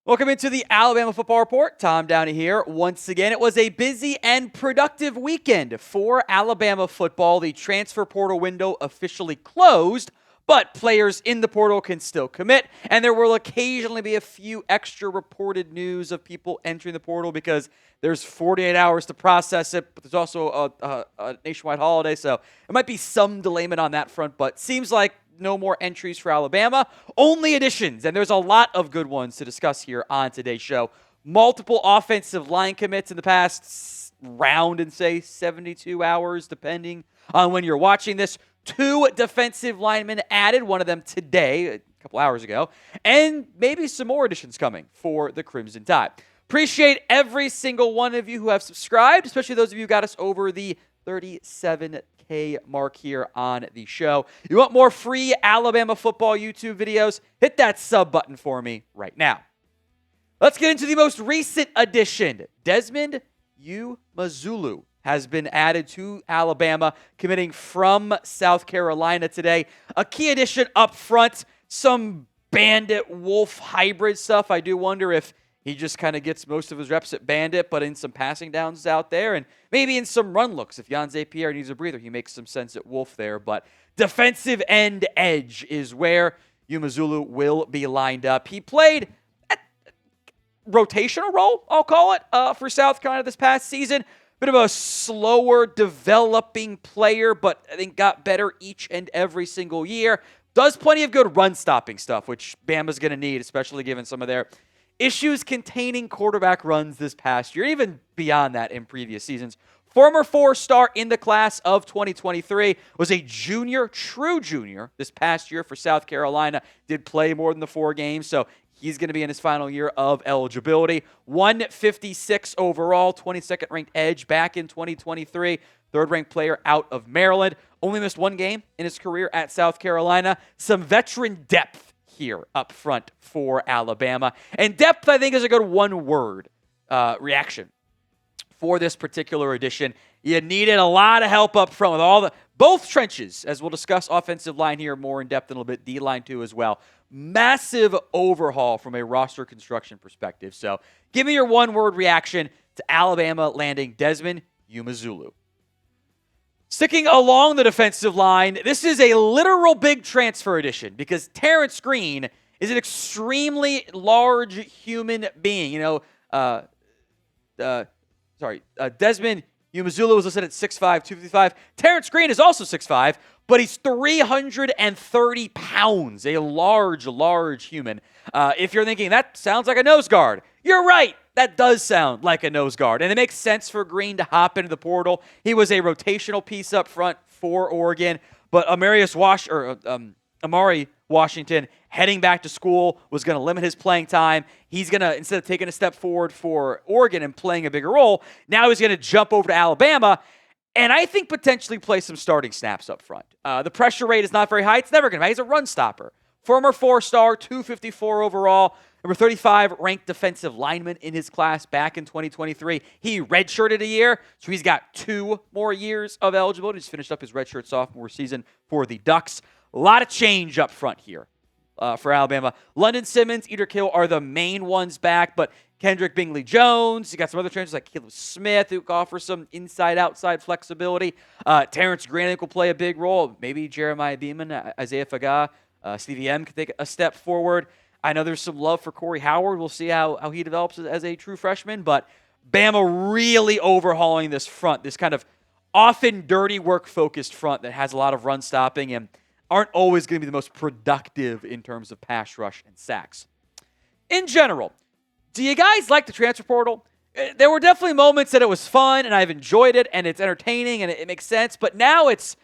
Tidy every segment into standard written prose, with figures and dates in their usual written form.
Welcome into the Alabama Football Report. Tom Downey here. Once again, it was a busy and productive weekend for Alabama football. The transfer portal window officially closed, but players in the portal can still commit, and there will occasionally be a few extra reported news of people entering the portal because there's 48 hours to process it, but there's also a nationwide holiday, so it might be some delayment on that front, but seems like no more entries for Alabama, only additions, and there's a lot of good ones to discuss here on today's show. Multiple offensive line commits in the past round and say 72 hours, depending on when you're watching this. 2 defensive linemen added, one of them today, a couple hours ago, and maybe some more additions coming for the Crimson Tide. Appreciate every single one of you who have subscribed, especially those of you who got us over the 37K mark here on the show. You want more free Alabama football YouTube videos? Hit that sub button for me right now. Let's get into the most recent addition. Desmond Umeozulu has been added to Alabama, committing from South Carolina today. A key addition up front, some Bandit Wolf hybrid stuff. I do wonder if he just kind of gets most of his reps at Bandit, but in some passing downs out there, and maybe in some run looks. If Yanze Pierre needs a breather, he makes some sense at Wolf there. But defensive end edge is where Umeozulu will be lined up. He played a rotational role, I'll call it, for South Carolina this past season. Bit of a slower developing player, but I think got better each and every single year. Does plenty of good run-stopping stuff, which Bama's going to need, especially given some of their issues containing quarterback runs this past year, even beyond that in previous seasons. Former 4-star in the class of 2023, was a junior, true junior, this past year for South Carolina. Did play more than the 4 games, so he's going to be in his final year of eligibility. 156 overall, 22nd ranked edge back in 2023. 3rd ranked player out of Maryland. Only missed 1 game in his career at South Carolina. Some veteran depth here up front for Alabama. And depth, I think, is a good one-word reaction for this particular edition. You needed a lot of help up front with both trenches, as we'll discuss offensive line here more in depth in a little bit, D-line too as well. Massive overhaul from a roster construction perspective. So give me your one-word reaction to Alabama landing Desmond Umeozulu. Sticking along the defensive line, this is a literal big transfer edition because Terrance Green is an extremely large human being. Desmond Umeozulu was listed at 6'5", 255. Terrance Green is also 6'5", but he's 330 pounds, a large human. If you're thinking, that sounds like a nose guard, you're right. That does sound like a nose guard, and it makes sense for Green to hop into the portal. He was a rotational piece up front for Oregon, but Amari Washington, heading back to school, was going to limit his playing time. He's going to, instead of taking a step forward for Oregon and playing a bigger role, now he's going to jump over to Alabama, and I think potentially play some starting snaps up front. The pressure rate is not very high. It's never going to be. He's a run stopper. Former 4-star, 254 overall. Number 35 ranked defensive lineman in his class back in 2023. He redshirted a year, so he's got 2 more years of eligibility. He's finished up his redshirt sophomore season for the Ducks. A lot of change up front here for Alabama. London Simmons, Edric Hill are the main ones back, but Kedrick Bingley-Jones, you got some other transfers like Caleb Smith who offer some inside-outside flexibility. Terrance Green, I think, will play a big role. Maybe Jeremiah Beaman, Isaia Faga, Stevie M can take a step forward. I know there's some love for Corey Howard. We'll see how he develops as a true freshman, but Bama really overhauling this front, this kind of often dirty work-focused front that has a lot of run stopping and aren't always going to be the most productive in terms of pass rush and sacks. In general, do you guys like the transfer portal? There were definitely moments that it was fun, and I've enjoyed it, and it's entertaining, and it makes sense, but now it's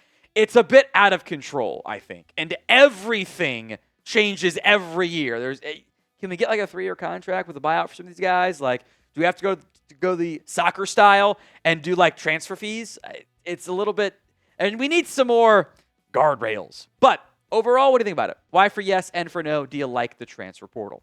a bit out of control, I think, and everything changes every year. Can we get like a 3-year contract with a buyout for some of these guys? Like, do we have to go the soccer style and do like transfer fees? It's a little bit, and we need some more guardrails. But overall, what do you think about it? Why for yes and for no do you like the transfer portal?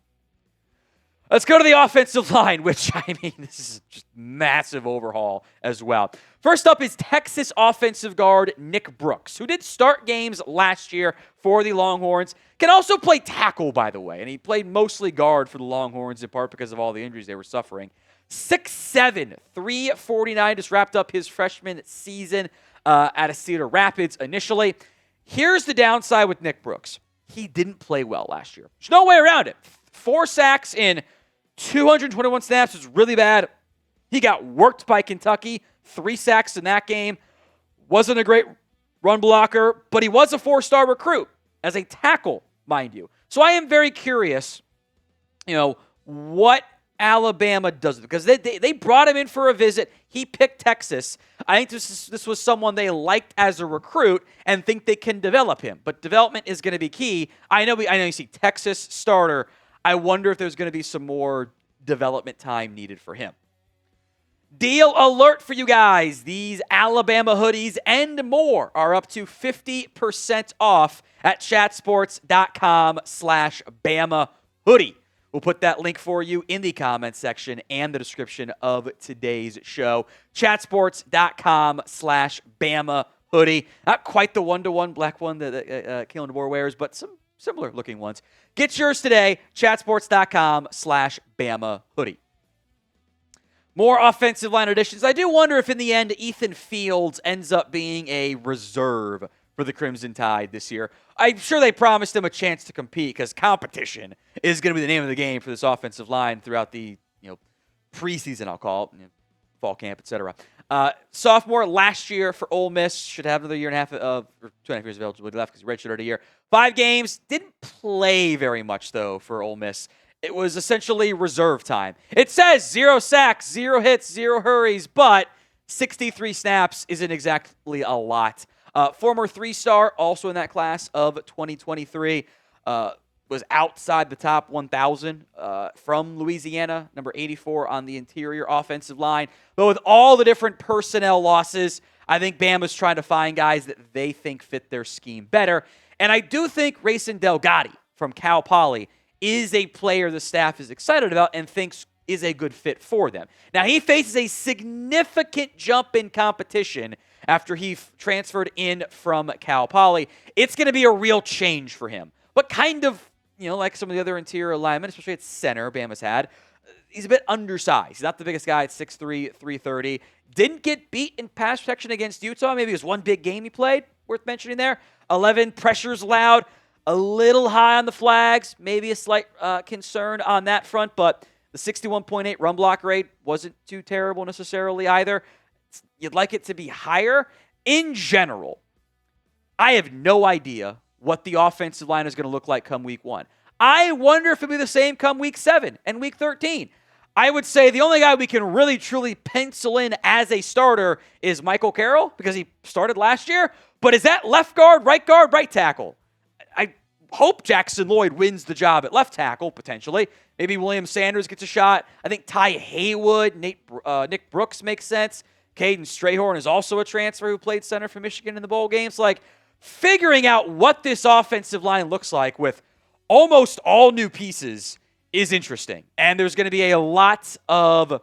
Let's go to the offensive line, which, I mean, this is just massive overhaul as well. First up is Texas offensive guard Nick Brooks, who did start games last year for the Longhorns. Can also play tackle, by the way, and he played mostly guard for the Longhorns, in part because of all the injuries they were suffering. 6'7", 349, just wrapped up his freshman season out of Cedar Rapids initially. Here's the downside with Nick Brooks. He didn't play well last year. There's no way around it. 4 sacks in 221 snaps was really bad. He got worked by Kentucky. 3 sacks in that game. Wasn't a great run blocker, but he was a 4-star recruit as a tackle, mind you. So I am very curious, what Alabama does, because they brought him in for a visit. He picked Texas. I think this was someone they liked as a recruit and think they can develop him. But development is going to be key. I know you see Texas starter. I wonder if there's going to be some more development time needed for him. Deal alert for you guys. These Alabama hoodies and more are up to 50% off at chatsports.com/Bama hoodie. We'll put that link for you in the comments section and the description of today's show. Chatsports.com/Bama hoodie. Not quite the one-to-one black one that Kalen DeBoer wears, but some similar looking ones. Get yours today. Chatsports.com/Bama hoodie. More offensive line additions. I do wonder if in the end Ethan Fields ends up being a reserve for the Crimson Tide this year. I'm sure they promised him a chance to compete because competition is going to be the name of the game for this offensive line throughout the preseason, I'll call it, fall camp, etc. Sophomore last year for Ole Miss, should have another year and a half or 2.5 years of eligibility left because he redshirted a year. 5 games, didn't play very much though for Ole Miss. It was essentially reserve time. It says 0 sacks, 0 hits, 0 hurries, but 63 snaps isn't exactly a lot. Former 3-star, also in that class of 2023, was outside the top 1,000 from Louisiana, number 84 on the interior offensive line. But with all the different personnel losses, I think Bama's trying to find guys that they think fit their scheme better. And I do think Racin Delgatty from Cal Poly is a player the staff is excited about and thinks is a good fit for them. Now, he faces a significant jump in competition after he transferred in from Cal Poly. It's going to be a real change for him. But kind of, like some of the other interior linemen, especially at center Bama's had, he's a bit undersized. He's not the biggest guy at 6'3", 330. Didn't get beat in pass protection against Utah. Maybe it was one big game he played, worth mentioning there. 11, pressures loud, a little high on the flags, maybe a slight concern on that front, but the 61.8 run block rate wasn't too terrible necessarily either. You'd like it to be higher. In general, I have no idea what the offensive line is going to look like come week 1. I wonder if it'll be the same come week 7 and week 13. I would say the only guy we can really, truly pencil in as a starter is Michael Carroll because he started last year. But is that left guard, right tackle? I hope Jackson Lloyd wins the job at left tackle, potentially. Maybe William Sanders gets a shot. I think Ty Haywood, Nick Brooks makes sense. Caden Strayhorn is also a transfer who played center for Michigan in the bowl games. Figuring out what this offensive line looks like with almost all new pieces is interesting. And there's going to be a lot of,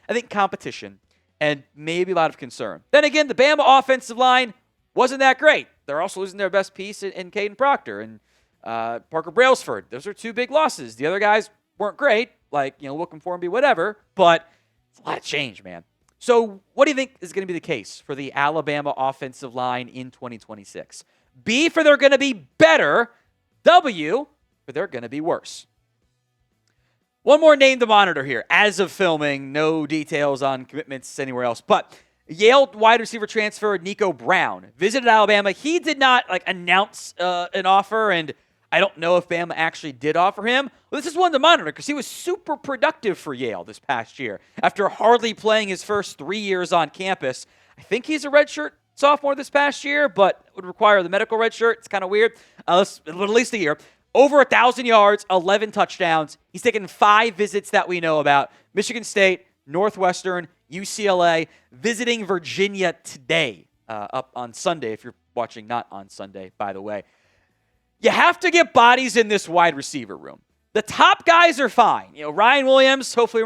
I think, competition and maybe a lot of concern. Then again, the Bama offensive line wasn't that great. They're also losing their best piece in Caden Proctor and Parker Brailsford. Those are 2 big losses. The other guys weren't great, looking for them be whatever, but it's a lot of change, man. So what do you think is going to be the case for the Alabama offensive line in 2026? B, for they're going to be better. W, for they're going to be worse. One more name to monitor here. As of filming, no details on commitments anywhere else. But Yale wide receiver transfer Nico Brown visited Alabama. He did not announce an offer, and I don't know if Bama actually did offer him. Well, this is one to monitor because he was super productive for Yale this past year. After hardly playing his first 3 years on campus, I think he's a redshirt sophomore this past year, but would require the medical redshirt. It's kind of weird. At least a year. Over 1,000 yards, 11 touchdowns. He's taken 5 visits that we know about. Michigan State, Northwestern, UCLA, visiting Virginia today, up on Sunday, if you're watching not on Sunday, by the way. You have to get bodies in this wide receiver room. The top guys are fine. Ryan Williams, hopefully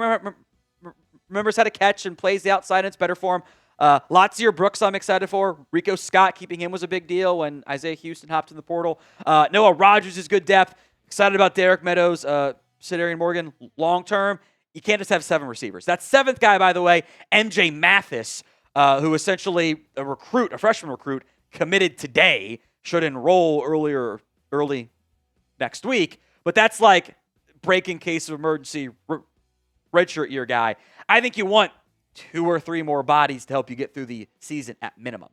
remembers how to catch and plays the outside, and it's better for him. Latsier Brooks, I'm excited for. Rico Scott, keeping him was a big deal when Isaiah Houston hopped in the portal. Noah Rogers is good depth. Excited about Derek Meadows, Sidarian Morgan, long term. You can't just have 7 receivers. That 7th guy, by the way, MJ Mathis, who essentially a freshman recruit, committed today, should enroll early next week. But that's like break in case of emergency redshirt year guy. I think you want 2 or 3 more bodies to help you get through the season at minimum.